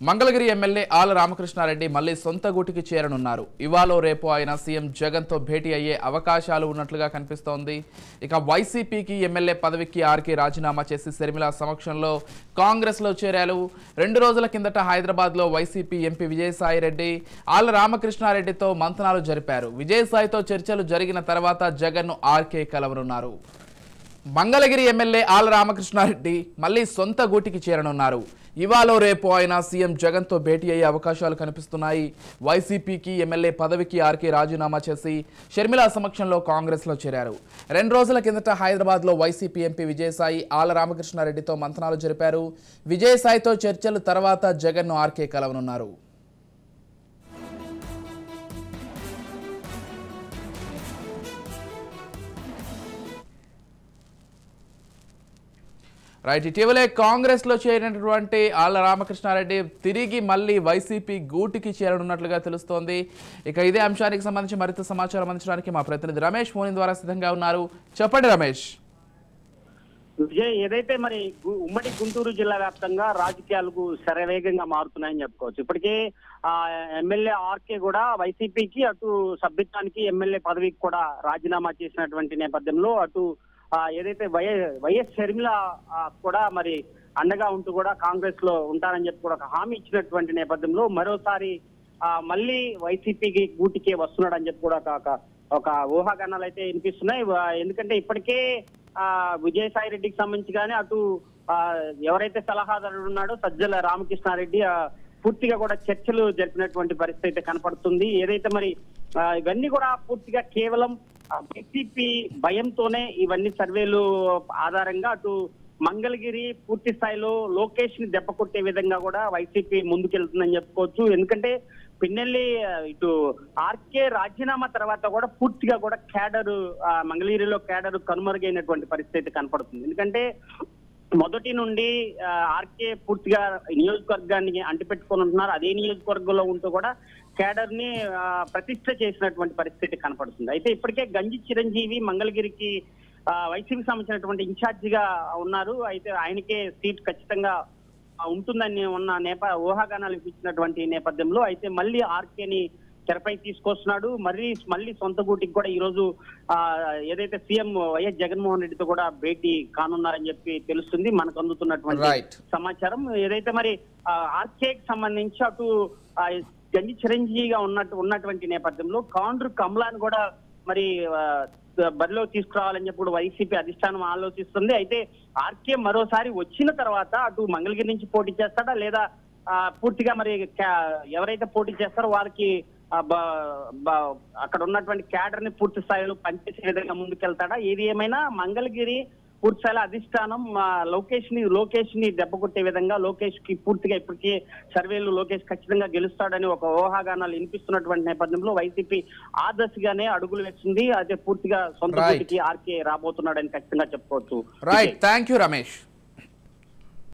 Mangalagiri MLA Alla Ramakrishna Reddy మళ్లీ సొంత గూటికి చేరనున్నారు. ఇవాళ రేపు ఆయన సీఎం జగన్ తో భేటీ అయ్యే అవకాశాలు ఉన్నట్లుగా కనిపిస్తోంది. ఇక వైసీపీకి ఎమ్మెల్యే పదవికి ఆర్కే రాజీనామా చేసి శర్మిల సమక్షంలో కాంగ్రెస్ లో చేరారు. 2 రోజుల కిందట హైదరాబాద్ లో వైసీపీ ఎంపీ విజయసాయిరెడ్డి ఆళ్ల రామకృష్ణారెడ్డితో మంతనాలు జరిపారు. విజయసాయితో చర్చలు జరిగిన తర్వాత జగన్ ను ఆర్కే కలవనున్నారు. మంగళగిరి ఎమ్మెల్యే ఆళ్ల రామకృష్ణారెడ్డి మళ్లీ సొంత గూటికి చేరనున్నారు. ఇవాళ రేపు ఆయన సీఎం జగన్ తో భేటీ అయ్యే అవకాశాలు కనిపిస్తున్నాయి. వైసీపీకి ఎమ్మెల్యే పదవికి ఆర్కే రాజీనామా చేసి షర్మిల సమక్షంలో కాంగ్రెస్ లో చేరారు. 2 రోజుల కిందట హైదరాబాద్ లో వైసీపీ ఎంపీ విజయసాయి ఆళ్ల రామకృష్ణారెడ్డితో మంతనాలు జరిపారు. విజయసాయితో చర్చలు తర్వాత జగన్ ను ఆర్కే కలవనున్నారు. రైట్, ఇటీవలే కాంగ్రెస్ లో చేరినటువంటి ఆళ్ల రామకృష్ణారెడ్డి తిరిగి మళ్ళీ వైసీపీ గూటికి చేరనున్నట్లుగా తెలుస్తోంది. ఇక ఇదే అంశానికి సంబంధించి మరింత సమాచారం అందించడానికి మా ప్రతినిధి రమేష్ ఫోన్ ద్వారా సిద్ధంగా ఉన్నారు. చెప్పండి రమేష్. విజయ్, ఏదైతే మరి ఉమ్మడి గుంటూరు జిల్లా వ్యాప్తంగా రాజకీయాలకు శరవేగంగా మారుతున్నాయని చెప్పుకోవచ్చు. ఇప్పటికే ఎమ్మెల్యే ఆర్కే కూడా వైసీపీకి అటు సభ్యత్వానికి ఎమ్మెల్యే పదవికి కూడా రాజీనామా చేసినటువంటి నేపథ్యంలో అటు ఏదైతే వైఎస్ షర్మిల కూడా మరి అండగా ఉంటూ కూడా కాంగ్రెస్ లో ఉంటారని చెప్పి కూడా ఒక హామీ ఇచ్చినటువంటి నేపథ్యంలో మరోసారి మళ్ళీ వైసీపీకి గూటికే వస్తున్నాడని చెప్పి కూడా ఒక ఊహాగానాలు అయితే వినిపిస్తున్నాయి. ఎందుకంటే ఇప్పటికే విజయసాయి రెడ్డికి సంబంధించి కానీ అటు ఎవరైతే సలహాదారుడు ఉన్నాడో సజ్జల రామకృష్ణారెడ్డి పూర్తిగా కూడా చర్చలు జరిపినటువంటి పరిస్థితి అయితే కనపడుతుంది. ఏదైతే మరి ఇవన్నీ కూడా పూర్తిగా కేవలం వైసీపీ భయంతోనే ఇవన్నీ సర్వేలు ఆధారంగా అటు మంగళగిరి పూర్తి స్థాయిలో లోకేష్ ని దెబ్బ కొట్టే విధంగా కూడా వైసీపీ ముందుకెళ్తుందని చెప్పుకోవచ్చు. ఎందుకంటే పిన్నెల్లి ఇటు ఆర్కే రాజీనామా తర్వాత కూడా పూర్తిగా కూడా క్యాడరు మంగళగిరిలో క్యాడరు కనుమరుగైనటువంటి పరిస్థితి కనపడుతుంది. ఎందుకంటే మొదటి నుండి ఆర్కే పూర్తిగా నియోజకవర్గాన్ని అంటిపెట్టుకొని ఉంటున్నారు. అదే నియోజకవర్గంలో ఉంటూ కూడా క్యాడర్ ని ప్రతిష్ట చేసినటువంటి పరిస్థితి కనపడుతుంది. అయితే ఇప్పటికే గంజి చిరంజీవి మంగళగిరికి వైసీపీకి సంబంధించినటువంటి ఇన్ఛార్జిగా ఉన్నారు. అయితే ఆయనకే సీట్ ఖచ్చితంగా ఉంటుందని ఉన్న ఊహాగానాలు ఇచ్చినటువంటి నేపథ్యంలో అయితే మళ్ళీ ఆర్కేని తెరపై తీసుకొస్తున్నాడు. మళ్ళీ సొంత గూటికి కూడా ఈ రోజు ఏదైతే సీఎం వైఎస్ జగన్మోహన్ రెడ్డితో కూడా భేటీ కానున్నారని చెప్పి తెలుస్తుంది మనకు అందుతున్నటువంటి సమాచారం. ఏదైతే మరి ఆర్కేకి సంబంధించి అటు గంజి చిరంజీవిగా ఉన్నటువంటి నేపథ్యంలో కాండ్రు కమలాన్ని కూడా మరి బరిలో తీసుకురావాలని చెప్పి కూడా వైసీపీ అధిష్టానం ఆలోచిస్తుంది. అయితే ఆర్కే మరోసారి వచ్చిన తర్వాత అటు మంగళగిరి నుంచి పోటీ చేస్తాడా లేదా పూర్తిగా మరి ఎవరైతే పోటీ చేస్తారో వారికి అక్కడ ఉన్నటువంటి క్యాడర్ ని పూర్తి స్థాయిలో పనిచేసే విధంగా ముందుకెళ్తాడా? ఏది ఏమైనా మంగళగిరి పూర్తి స్థాయిలో అధిష్టానం లోకేష్ ని దెబ్బ కొట్టే విధంగా లోకేష్ కి పూర్తిగా ఇప్పటికే సర్వేలు లోకేష్ ఖచ్చితంగా గెలుస్తాడని ఒక ఊహాగానాలు వినిపిస్తున్నటువంటి నేపథ్యంలో వైసీపీ ఆ దశగానే అడుగులు వేస్తుంది. అయితే పూర్తిగా సొంత గూటికి ఆర్కే రాబోతున్నాడని ఖచ్చితంగా చెప్పుకోవచ్చు. Right, thank you Ramesh.